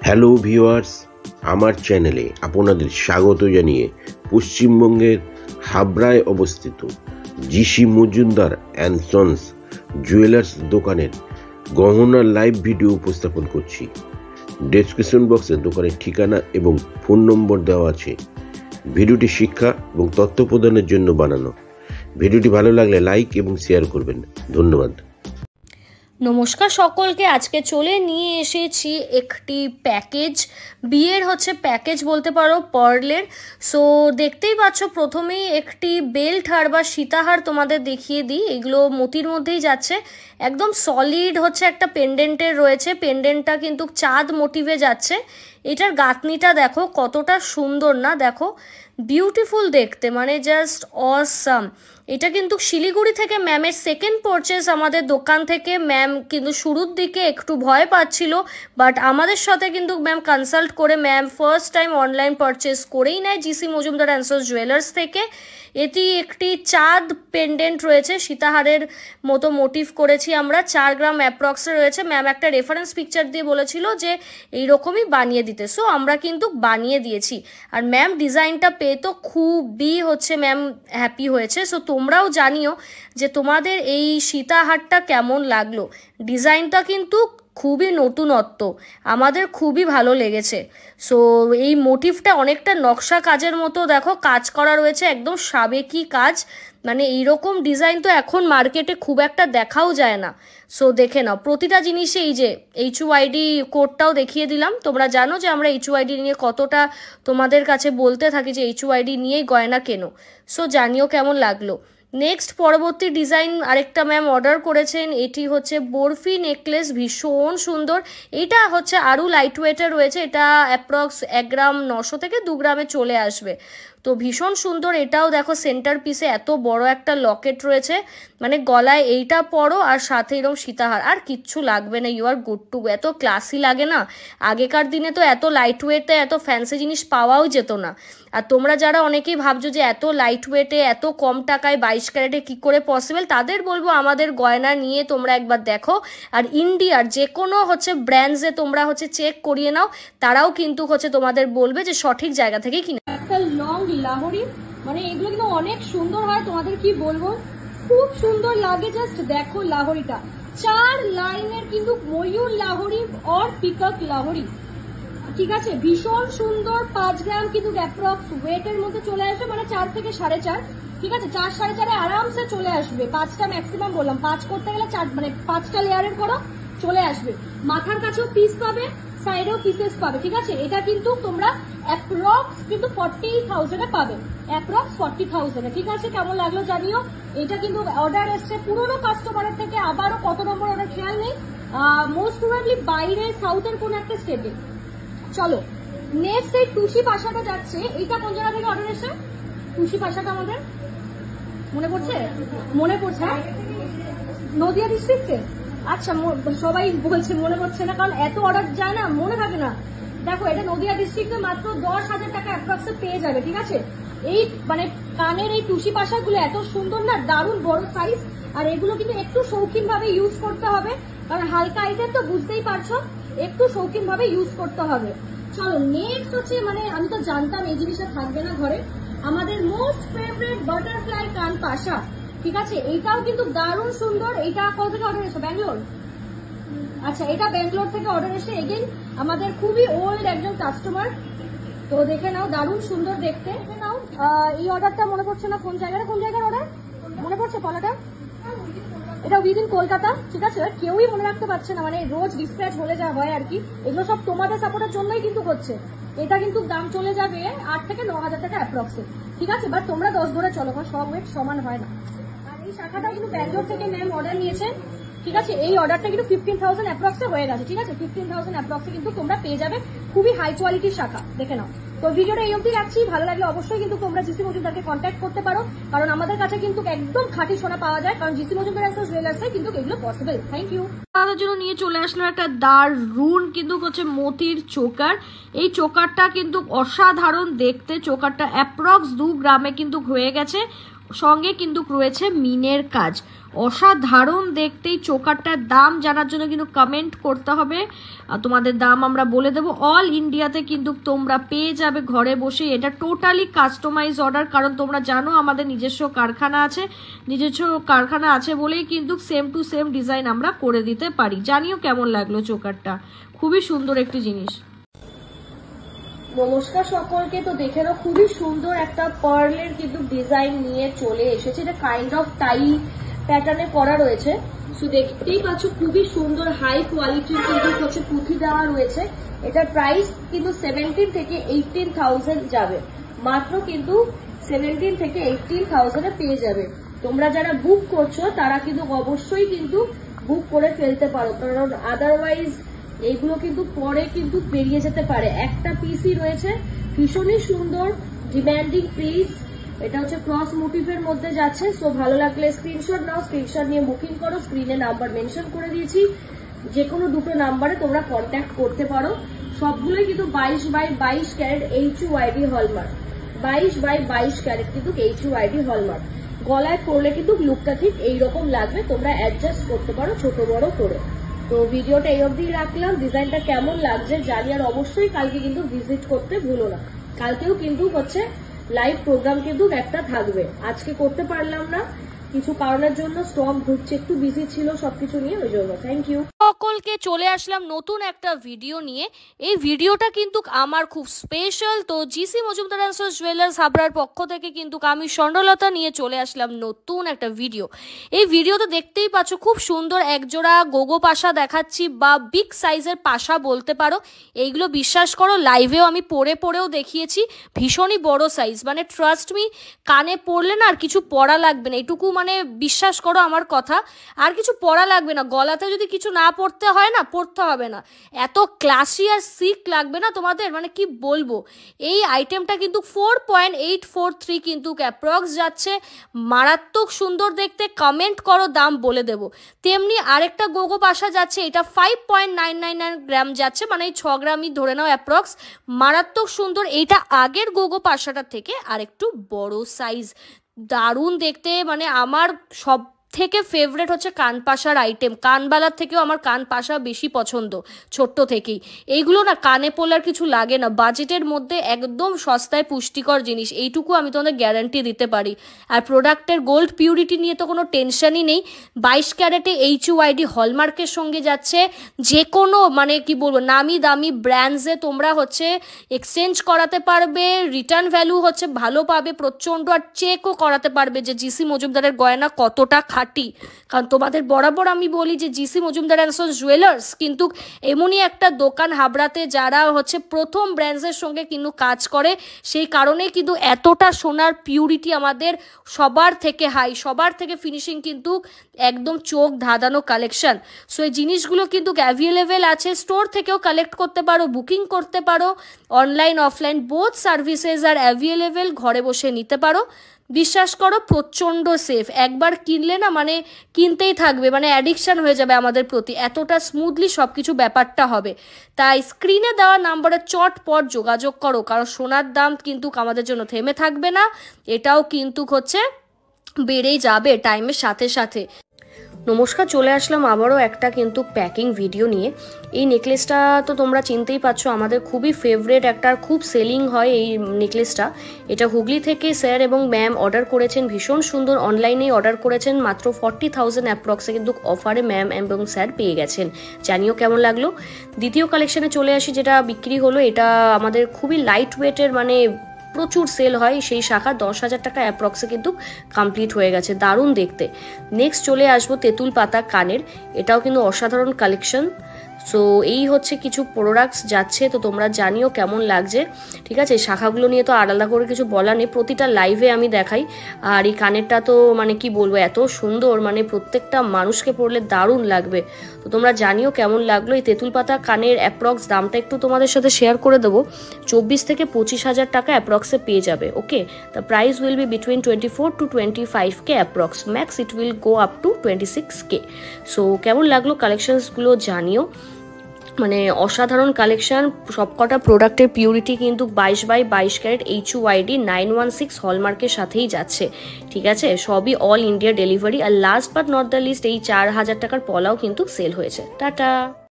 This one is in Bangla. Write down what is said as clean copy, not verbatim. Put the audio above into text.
হ্যালো ভিউয়ার্স, আমার চ্যানেলে আপনাদের স্বাগত জানিয়ে পশ্চিমবঙ্গের হাবড়ায় অবস্থিত GC Majumdar and sons jewellers দোকানের গহনার লাইভ ভিডিও উপস্থাপন করছি। ডেসক্রিপশন বক্সে দোকানের ঠিকানা এবং ফোন নম্বর দেওয়া আছে। ভিডিওটি শিক্ষা এবং তথ্য প্রদানের জন্য বানানো। ভিডিওটি ভালো লাগলে লাইক এবং শেয়ার করবেন। ধন্যবাদ। নমস্কার সকলকে। আজকে চলে নিয়ে এসেছি একটি প্যাকেজ, বিয়ের প্যাকেজ বলতে পারো পার্লের। সো দেখতেই পাচ্ছ, প্রথমেই একটি বেল্ট হার বা সীতাহার তোমাদের দেখিয়ে দিই। এগুলো মতির মধ্যেই যাচ্ছে, একদম সলিড একটা পেন্ডেন্টের রয়েছে। পেন্ডেন্টটা কিন্তু চাঁদ মোটিভে যাচ্ছে। এটার গাঁথনিটা দেখো কতটা সুন্দর না, দেখো বিউটিফুল দেখতে, মানে জাস্ট অসাম। এটা কিন্তু শিলিগুড়ি থেকে ম্যামের সেকেন্ড পারচেস আমাদের দোকান থেকে। ম্যাম কিন্তু শুরুর দিকে একটু ভয় পাচ্ছিল, বাট আমাদের সাথে কিন্তু ম্যাম কনসাল্ট করে ma'am first time online purchase করেই নেয় GC Majumdar and sons jewellers থেকে। এটি একটি চাঁদ পেন্ডেন্ট রয়েছে, সীতাহারের মতো মোটিভ করেছি আমরা। 4 গ্রাম অ্যাপ্রক্সে রয়েছে। ম্যাম একটা রেফারেন্স পিকচার দিয়ে বলেছিল যে এইরকমই বানিয়ে দিতে, সো আমরা কিন্তু বানিয়ে দিয়েছি। আর ম্যাম ডিজাইনটা পেয়ে তো খুবই ম্যাম হ্যাপি হয়েছে। সো তোমরাও জানিও যে তোমাদের এই সীতাহারটা কেমন লাগলো। ডিজাইনটা কিন্তু খুবই নতুনত্ব, আমাদের খুবই ভালো লেগেছে। সো এই মোটিভটা অনেকটা নকশা কাজের মতো, দেখো কাজ করা রয়েছে, একদম সাবেকি কাজ। মানে এইরকম ডিজাইন তো এখন মার্কেটে খুব একটা দেখাও যায় না। সো দেখে নাও প্রতিটা জিনিসে। এই যে HUID কোডটাও দেখিয়ে দিলাম। তোমরা জানো যে আমরা HUID নিয়ে কতটা তোমাদের কাছে বলতে থাকি যে HUID নিয়েই গয়না কেনো। সো জানিও কেমন লাগলো। নেক্সট পরবর্তী ডিজাইন আরেকটা ম্যাম অর্ডার করেছেন। এটি বরফি নেকলেস, ভীষণ সুন্দর। এটা আরও লাইট ওয়েটের রয়েছে। এটা অ্যাপ্রক্স 1 গ্রাম 900 থেকে 2 গ্রামে চলে আসবে। তো ভীষণ সুন্দর। এটাও দেখো সেন্টার পিসে এত বড় একটা লকেট রয়েছে, মানে গলায় এইটা পরো আর সাথে এরকম সীতাহার, আর কিচ্ছু লাগবে না। You are good to go. এত ক্লাসি লাগে না? আগেকার দিনে তো এত লাইট ওয়েটে এত ফ্যান্সি জিনিস পাওয়াও যেত না। আর তোমরা যারা অনেকেই ভাবছো যে এত লাইট ওয়েটে এত কম টাকায় 22 ক্যারেটে কী করে পসিবল, তাদের বলবো আমাদের গয়না নিয়ে তোমরা একবার দেখো। আর ইন্ডিয়ার যে কোনো ব্র্যান্ডসে তোমরা চেক করিয়ে নাও, তারাও কিন্তু তোমাদের বলবে যে সঠিক জায়গা থেকেই কিনে। একটা লং লাহোরি, মানে এগুলো কিন্তু অনেক সুন্দর হয়, তোমাদের কি বলবো, খুব সুন্দর লাগে। জাস্ট দেখো লাহোরিটা, 4 লাইনের কিন্তু ময়ূর লাহোরি আর পিকক লাহোরি, ঠিক আছে, ভীষণ সুন্দর। 5 গ্রাম কিন্তু অ্যাপ্রক্স ওয়েটের মধ্যে চলে আসবে, মানে 4 থেকে 4.5, ঠিক আছে। 4 4.5 আরামসে চলে আসবে। 5টা ম্যাক্সিমাম বললাম, 5 করতে গেলে 4, মানে 5টা লেয়ারের করো, চলে আসবে। মাথার কাছেও পিস পাবে, সাইডেও পিসেস পাবে, ঠিক আছে। এটা কিন্তু তোমরা অ্যাপ্রক্স কিন্তু 40,000-এ পাবে, অ্যাপ্রক্স 40,000-এ, ঠিক আছে। কেমন লাগলো জানিও। এটা কিন্তু অর্ডার এসছে পুরোনো কাস্টমারের থেকে, আবারও কত নম্বর অর্ডার খেয়াল নেই, মোস্ট প্রবাবলি বাইরে সাউথের কোন একটা স্টেটে। চলো নেক্সট এই টুসি পাশাটা যাচ্ছে। এইটা কোন জায়গা থেকে অর্ডার এসে? টুসি পাশাটা আমাদের মনে পড়ছে? মনে পড়ছে, নদিয়া ডিস্ট্রিক্টে। আচ্ছা, সবাই বলছে মনে পড়ছে না, কারণ এত অর্ডার যায় না, মনে থাকে না। দেখো এটা নদিয়া ডিস্ট্রিক্টে মাত্র 10,000 টাকা অ্যাপ্রক্সে পেয়ে যাবে, ঠিক আছে। এই মানে কানের এই টুসি পাশাগুলো এত সুন্দর না, দারুণ বড় সাইজ। আর এগুলো কিন্তু একটু শৌখিন ভাবে ইউজ করতে হবে, কারণ হালকা আইটেম তো বুঝতেই পারছো, একটু শৌখিন ভাবে ইউজ করতে হবে। চলো নেক্সট মানে আমি তো জানতাম এই জিনিসটা থাকবে না ঘরে, আমাদের মোস্ট ফেভারিট বাটারফ্লাই কান পাশা, ঠিক আছে। এইটাও কিন্তু দারুণ সুন্দর। এইটা কোথা থেকে অর্ডার এসে? ব্যাঙ্গালোর। আচ্ছা, এটা ব্যাঙ্গালোর থেকে অর্ডার এসে, এগেন আমাদের খুবই ওল্ড একজন কাস্টমার। তো দেখে নাও, দারুণ সুন্দর দেখতে। দেখে নাও এই অর্ডারটা মনে পড়ছে না কোন জায়গায়, কোন জায়গার অর্ডার মনে পড়ছে? পলাটা, এটা উইদিন কলকাতা, ঠিক আছে। কেউই মনে রাখতে পারছে না, মানে রোজ ডিসপ্যাচ হলে যা হয় আর কি। এগুলো সব তোমাদের সাপোর্টের জন্যই কিন্তু হচ্ছে। এটা কিন্তু দাম চলে যাবে 8 থেকে 9,000 টাকা অ্যাপ্রক্সে, ঠিক আছে। বাট তোমরা 10 ধরে চলো, সব ওয়েট সমান হয় না। আর এই শাখাটা কিন্তু ব্যাঙ্গালোর থেকে ম্যাম অর্ডার নিয়েছে, ঠিক আছে। এই অর্ডারটা কিন্তু 15,000 অ্যাপ্রক্সে হয়ে গেছে, ঠিক আছে। 15,000 অ্যাপ্রক্সে কিন্তু তোমরা পেয়ে যাবে, খুবই হাই কোয়ালিটির শাখা, দেখে নাও। তো ভিডিওটা এই অবধি রাখছি। ভালো লাগলে অবশ্যই কিন্তু তোমরা জিসি মজুমদারকে কন্ট্যাক্ট করতে পারো, কারণ আমাদের কাছে কিন্তু একদম খাঁটি সোনা পাওয়া যায়, কারণ জিসি মজুমদার অ্যান্ড সন্স জুয়েলার্সে কিন্তু এগুলো পসিবল। Thank you. তাদের জন্য নিয়ে চলে আসলো একটা দারুণ কিন্তু মতির চোকার। এই চোকারটা কিন্তু অসাধারণ দেখতে। চোকারটা অ্যাপ্রক্স 2 গ্রামে কিন্তু হয়ে গেছে। সঙ্গে কিন্তু রয়েছে মিনের কাজ, অসাধারণ দেখতেই। চোকারটার দাম জানার জন্য কিন্তু কমেন্ট করতে হবে, তোমাদের দাম আমরা বলে দেবো। অল ইন্ডিয়াতে কিন্তু তোমরা পেয়ে যাবে ঘরে বসে। এটা টোটালি কাস্টমাইজ অর্ডার, কারণ তোমরা জানো আমাদের নিজস্ব কারখানা আছে বলেই কিন্তু সেম টু সেম ডিজাইন আমরা করে দিতে পারি। জানিও কেমন লাগলো চোকারটা, খুবই সুন্দর একটি জিনিস। নমস্কার সকলকে, তো দেখে নাও খুবই সুন্দর একটা পার্লের কিন্তু ডিজাইন নিয়ে চলে এসেছে। এটা কাইন্ড অফ টাই প্যাটার্নে করা রয়েছে, সো দেখতেই পাচ্ছ খুবই সুন্দর হাই কোয়ালিটির কিন্তু হচ্ছে পুঁথি দেওয়া রয়েছে। এটার প্রাইস কিন্তু 17 থেকে 18,000 যাবে, মাত্র কিন্তু 17 থেকে 18,000 পেয়ে যাবে। তোমরা যারা বুক করছো তারা কিন্তু অবশ্যই কিন্তু বুক করে ফেলতে পারো, কারণ আদারওয়াইজ এইগুলো কিন্তু পরে কিন্তু বেরিয়ে যেতে পারে। একটা পিসই রয়েছে, ভীষণই সুন্দর, ডিমান্ডিং পিস। এটা হচ্ছে ক্রস মোটিভের মধ্যে যাচ্ছে। সো ভালো লাগলে স্ক্রিনশট নাও, স্ক্রিনশট নিয়ে বুকিং করো। স্ক্রিনে নাম্বার মেনশন করে দিয়েছি, যে কোনো দুটো নাম্বারে তোমরা কন্ট্যাক্ট করতে পারো। সবগুলোই কিন্তু 22x22 carat HUID hallmark, 22x22 carat কিন্তু HUID হলমার্ক। গলায় পরলে কিন্তু লুকটা ঠিক এইরকম লাগবে, তোমরা অ্যাডজাস্ট করতে পারো ছোট বড় করে। তো ভিডিওটা এই অবধি রাখলাম, ডিজাইনটা কেমন লাগছে জানি। আর অবশ্যই কালকে কিন্তু ভিজিট করতে ভুলো না, কালকেও কিন্তু হচ্ছে লাইভ প্রোগ্রাম কিন্তু একটা থাকবে। আজকে করতে পারলাম না কিছু কারণের জন্য, স্টক ঢুকছে, একটু বিজি ছিল সবকিছু নিয়ে, ওই জন্য। থ্যাংক ইউ সকলকে। চলে আসলাম নতুন একটা ভিডিও নিয়ে। এই ভিডিওটা কিন্তু আমার খুব স্পেশাল। তো GC Majumdar and sons jewellers হাবড়ার পক্ষ থেকে কিন্তু আমি স্বর্ণলতা নিয়ে চলে আসলাম নতুন একটা ভিডিও। এই ভিডিওতে দেখতেই পাচ্ছ খুব সুন্দর একজোড়া গোগো পাশা দেখাচ্ছি, বা বিগ সাইজের পাশা বলতে পারো। এইগুলো বিশ্বাস করো লাইভেও আমি পরেও দেখিয়েছি, ভীষণই বড় সাইজ। মানে ট্রাস্ট মি, কানে পরলে না আর কিছু পরা লাগবে না, এটুকু মানে বিশ্বাস করো আমার কথা, আর কিছু পরা লাগবে না। গলাতে যদি কিছু না পড়তে হয় না, পড়তে হবে না, এত ক্লাসি আর সিক লাগবে না তোমাদের, মানে কি বলবো। এই আইটেমটা কিন্তু 4.843 কিন্তু অ্যাপ্রক্স যাচ্ছে, মারাত্মক সুন্দর দেখতে। কমেন্ট করো, দাম বলে দেবো। তেমনি আরেকটা গোগো পাশা যাচ্ছে, এটা 5.999 গ্রাম যাচ্ছে, মানে এই 6 গ্রামই ধরে নাও অ্যাপ্রক্স। মারাত্মক সুন্দর, এইটা আগের গোগো পাশাটার থেকে আরেকটু বড় সাইজ, দারুণ দেখতে। মানে আমার সব থেকে ফেভারেট হচ্ছে কানপাশার আইটেম, কানবালার থেকেও আমার কানপাশা বেশি পছন্দ ছোট্ট থেকেই। এইগুলো না কানে পড়লে আর কিছু লাগে না, বাজেটের মধ্যে একদম সস্তায় পুষ্টিকর জিনিস, এইটুকু আমি তোমাদের গ্যারান্টি দিতে পারি। আর প্রোডাক্টের গোল্ড পিউরিটি নিয়ে তো কোনো টেনশনই নেই। 22 ক্যারেটে HUID হলমার্কের সঙ্গে যাচ্ছে। যে কোনো মানে কি বলবো নামি দামি ব্র্যান্ডসে তোমরা হচ্ছে এক্সচেঞ্জ করাতে পারবে, রিটার্ন ভ্যালু হচ্ছে ভালো পাবে প্রচণ্ড, আর চেকও করাতে পারবে যে জিসি মজুমদারের গয়না কতটা খাঁটি। কারণ তোমাদের বরাবর আমি বলি যে GC Majumdar and sons jewellers কিন্তু এমনই একটা দোকান হাবড়াতে যারা হচ্ছে প্রথম ব্র্যান্ডসের সঙ্গে কিন্তু কাজ করে, সেই কারণেই কিন্তু এতটা সোনার পিউরিটি আমাদের সবার থেকে হাই, সবার থেকে ফিনিশিং কিন্তু একদম চোখ ধাঁধানো কালেকশন। সো এই জিনিসগুলো কিন্তু অ্যাভেলেবেল আছে, স্টোর থেকেও কালেক্ট করতে পারো, বুকিং করতে পারো, অনলাইন অফলাইন বোথ সার্ভিসেস আর অ্যাভেলেবেল, ঘরে বসে নিতে পারো। বিশ্বাস করো প্রচণ্ড সেফ, একবার কিনলে না মানে কিনতেই থাকবে, মানে অ্যাডিকশান হয়ে যাবে আমাদের প্রতি, এতটা স্মুথলি সব কিছু ব্যাপারটা হবে। তাই স্ক্রিনে দেওয়া নাম্বারে চটপট যোগাযোগ করো, কারণ সোনার দাম কিন্তু আমাদের জন্য থেমে থাকবে না, এটাও কিন্তু হচ্ছে বেড়েই যাবে টাইমের সাথে সাথে। নমস্কার, চলে আসলাম আবারও একটা কিন্তু প্যাকিং ভিডিও নিয়ে। এই নেকলেসটা তো তোমরা চিনতেই পারছো, আমাদের খুবই ফেভারেট একটা, খুব সেলিং হয় এই নেকলেসটা। এটা হুগলি থেকে স্যার এবং ম্যাম অর্ডার করেছেন, ভীষণ সুন্দর, অনলাইনেই অর্ডার করেছেন, মাত্র 40,000 অ্যাপ্রক্সে কিন্তু অফারে ম্যাম এবং স্যার পেয়ে গেছেন। জানিও কেমন লাগলো। দ্বিতীয় কালেকশানে চলে আসি, যেটা বিক্রি হলো। এটা আমাদের খুবই লাইট ওয়েটের, মানে প্রচুর সেল হয় সেই শাখা, 10,000 টাকা অ্যাপ্রক্সে কিন্তু কমপ্লিট হয়ে গেছে, দারুণ দেখতে। নেক্সট চলে আসবো তেঁতুল পাতা কানের, এটাও কিন্তু অসাধারণ কালেকশন। সো এই হচ্ছে কিছু প্রোডাক্টস যাচ্ছে, তো তোমরা জানিও কেমন লাগছে। ঠিক আছে, শাখাগুলো নিয়ে তো আলাদা করে কিছু বলা নেই, প্রতিটা লাইভে আমি দেখাই। আর এই কানেরটা তো মানে কি বলবো, এত সুন্দর, মানে প্রত্যেকটা মানুষকে পরলে দারুণ লাগবে। তো তোমরা জানিও কেমন লাগলো। এই তেঁতুল পাতা কানের অ্যাপ্রক্স দামটা একটু তোমাদের সাথে শেয়ার করে দেবো, 24 থেকে 25,000 টাকা অ্যাপ্রক্সে পেয়ে যাবে। Okay, the price will be between 24 to 25K approx, max it will go up to 26K। So কেমন লাগলো কালেকশনসগুলো জানিও। মানে অসাধারণ কালেকশন। সবকটা প্রোডাক্টের পিউরিটি কিন্তু 22/22 ক্যারেট HUID 916 হলমার্কের সাথেই যাচ্ছে, ঠিক আছে। সবই অল ইন্ডিয়া ডেলিভারি। আর last but not the least এই 4000 টাকার পলাও কিন্তু সেল হয়েছে। টাটা।